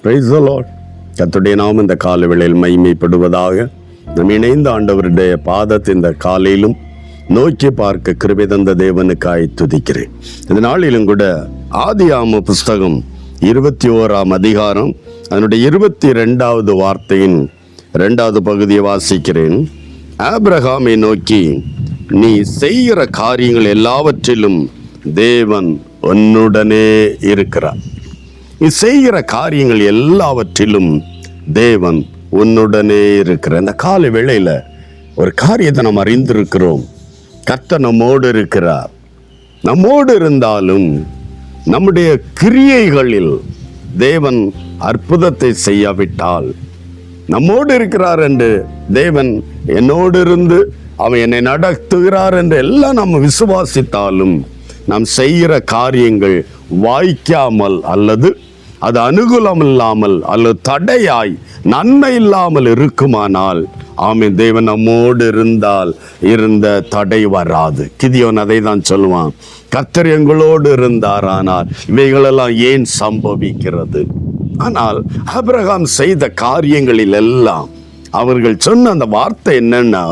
Praise the Lord. கர்த்தருடைய நாமம் இந்த காலை வேளையில் மகிமைப்படுவதாக. நம் இணைந்த ஆண்டவருடைய பாதத்தை இந்த காலையிலும் நோக்கி பார்க்க கிருபை தந்த தேவனுக்காய் துதிக்கிறேன். இந்த நாளிலும் கூட ஆதியாகம புஸ்தகம் 21ஆம் அதிகாரம் அதனுடைய 22வது வார்த்தையின் 2வது பகுதியை வாசிக்கிறேன். ஆபிரகாமை நோக்கி, நீ செய்கிற காரியங்கள் எல்லாவற்றிலும் தேவன் உன்னுடனே இருக்கிறார். நீ செய்கிற காரியங்கள் எல்லாவற்றிலும் தேவன் உன்னுடனே இருக்கிறார். இந்த காலை வேளையில ஒரு காரியத்தை நாம் அறிந்திருக்கிறோம். கர்த்தர் நம்மோடு இருக்கிறார். நம்மோடு இருந்தாலும் நம்முடைய கிரியைகளில் தேவன் அற்புதத்தை செய்யாவிட்டால், நம்மோடு இருக்கிறார் என்று தேவன் என்னோடு இருந்து அவன் என்னை நடத்துகிறார் என்று எல்லாம் நாம் விசுவாசித்தாலும், நாம் செய்கிற காரியங்கள் வாய்க்காமல் அல்லது அது அனுகூலம் இல்லாமல் அல்லது தடையாய் நன்மை இல்லாமல் இருக்குமானால், ஆமென், தேவன் நம்மோடு இருந்தால் இருந்த தடை வராது. கிதியோன் அதை தான் சொல்லுவான், கர்த்தர் எங்களோடு இருந்தாரானால் இவைகளெல்லாம் ஏன் சம்பவிக்கிறது? ஆனால் ஆபிரகாம் செய்த காரியங்களில் எல்லாம் அவர்கள் சொன்ன அந்த வார்த்தை என்னன்னா,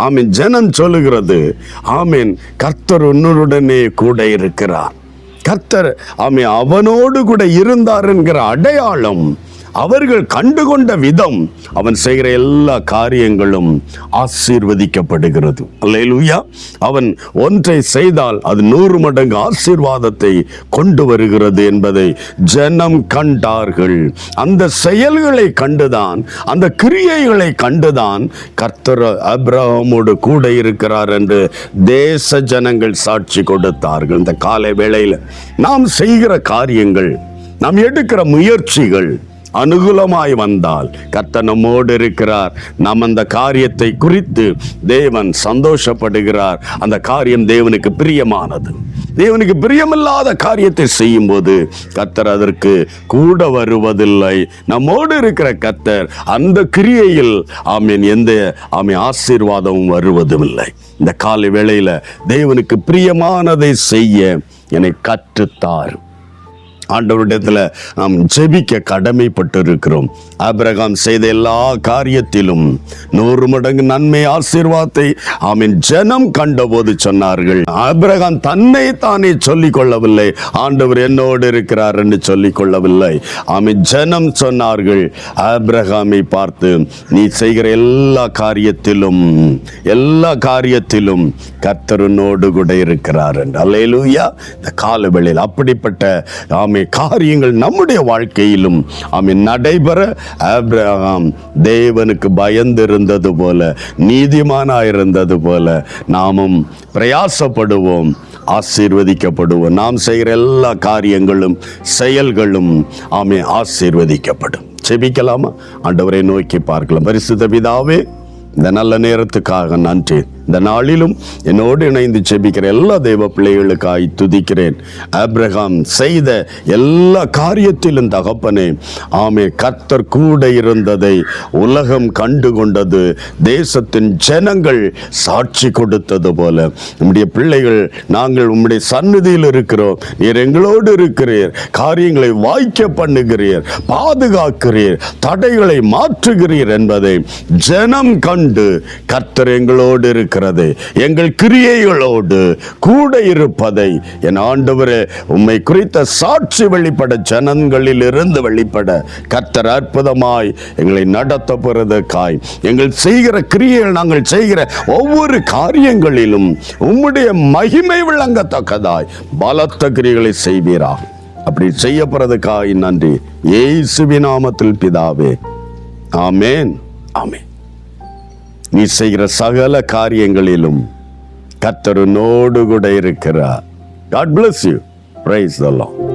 ஆமீன், ஜனம் சொல்லுகிறது, ஆமீன், கர்த்தர் உன்னுடனே கூட இருக்கிறார். கர்த்தர் ஆமீன் அவனோடு கூட இருந்தார் என்கிற அடையாளம் அவர்கள் கண்டுகொண்ட விதம், அவன் செய்கிற எல்லா காரியங்களும் ஆசீர்வதிக்கப்படுகிறது. அல்லேலூயா. அவன் ஒன்றை செய்தால் அது 100 மடங்கு ஆசீர்வாதத்தை கொண்டு வருகிறது என்பதை ஜனம் கண்டார்கள். அந்த செயல்களை கண்டுதான், அந்த கிரியைகளை கண்டுதான் கர்த்தர் ஆபிரகாமோடு கூட இருக்கிறார் என்று தேச ஜனங்கள் சாட்சி கொடுத்தார்கள். இந்த காலை வேளையில் நாம் செய்கிற காரியங்கள், நாம் எடுக்கிற முயற்சிகள் அனுகூலமாய் வந்தால் கர்த்தர் நம்மோடு இருக்கிறார். நாம் அந்த காரியத்தை குறித்து தேவன் சந்தோஷப்படுகிறார். அந்த காரியம் தேவனுக்கு பிரியமானது. தேவனுக்கு பிரியமில்லாத காரியத்தை செய்யும் போது கர்த்தர் அதற்கு கூட வருவதில்லை. நம்மோடு இருக்கிற கர்த்தர் அந்த கிரியையில் ஆமீன் எந்த ஆசீர்வாதமும் வருவதுமில்லை. இந்த காலை வேளையில தேவனுக்கு பிரியமானதை செய்ய என்னை கற்றுத்தார். ஆண்டவரிடத்துல நாம் ஜெபிக்க கடமைப்பட்டு இருக்கிறோம். ஆபிரகாம் செய்த எல்லா காரியத்திலும் 100 மடங்கு நன்மை ஆசீர்வாதத்தை ஆமீன் ஜனம் கண்டபோது சொன்னார்கள். ஆபிரகாம் தன்னை தானே சொல்லிக் கொள்ளவில்லை, ஆண்டவர் என்னோடு இருக்கிறார் என்று சொல்லிக் கொள்ளவில்லை. ஆமீன், ஜனம் சொன்னார்கள் ஆபிரகாமை பார்த்து, நீ செய்கிற எல்லா காரியத்திலும் கர்த்தரோடு கூட இருக்கிறார் என்று. அல்லேலூயா. இந்த காலவெளியில் அப்படிப்பட்ட காரியங்கள் நம்முடைய வாழ்க்கையிலும் நடைபெற ஆபிரகாம் தேவனுக்கு பயந்திருந்தது போல, நீதிமானாயிருந்தது போல நாமும் பிரயாசப்படுவோம், ஆசீர்வதிக்கப்படுவோம். நாம் செய்கிற எல்லா காரியங்களும் செயல்களும் ஆசீர்வதிக்கப்படும். செபிக்கலாமா? ஆண்டவரை நோக்கி பார்க்கலாம். பரிசுத்த பிதாவே, இந்த நல்ல நேரத்துக்காக நன்றி. இந்த நாளிலும் என்னோடு இணைந்து செபிக்கிற எல்லா தெய்வ பிள்ளைகளுக்காய் துதிக்கிறேன். ஆபிரகாம் செய்த எல்லா காரியத்திலும் தகப்பனே, கர்த்தர் கூட இருந்ததை உலகம் கண்டு கொண்டது, தேசத்தின் ஜனங்கள் சாட்சி கொடுத்தது போல நம்முடைய பிள்ளைகள், நாங்கள் உம்முடைய சந்நிதியில் இருக்கிறோம், நீர் எங்களோடு இருக்கிறீர், காரியங்களை வாய்க்க பண்ணுகிறீர், பாதுகாக்கிறீர், தடைகளை மாற்றுகிறீர் என்பதை ஜனம் கண்டு கர்த்தர் எங்களோடு இருக்கிற, எங்கள் கிரியைகளோடு கூட இருப்பதை என் ஆண்டவரே, உம்மை குறித்த சாட்சி வெளிப்பட, ஜனங்களில் இருந்து வெளிப்பட கர்த்தர் அற்புதமாய் எங்களை நடத்த போறதற்காய், எங்கள் செய்கிற கிரியைகள், நாங்கள் செய்கிற ஒவ்வொரு காரியங்களிலும் உம்முடைய மகிமை விளங்கத்தக்கதாய் பலத்த கிரியைகளை செய்வீராக. அப்படி செய்ய போறதுக்காய் நன்றி. இயேசுவின் நாமத்தில் பிதாவே, ஆமேன், ஆமேன். நீ செய்கிற சகல காரியங்களிலும் கர்த்தர் உன்னோடு கூட இருக்கிறார். God bless you. Praise the Lord.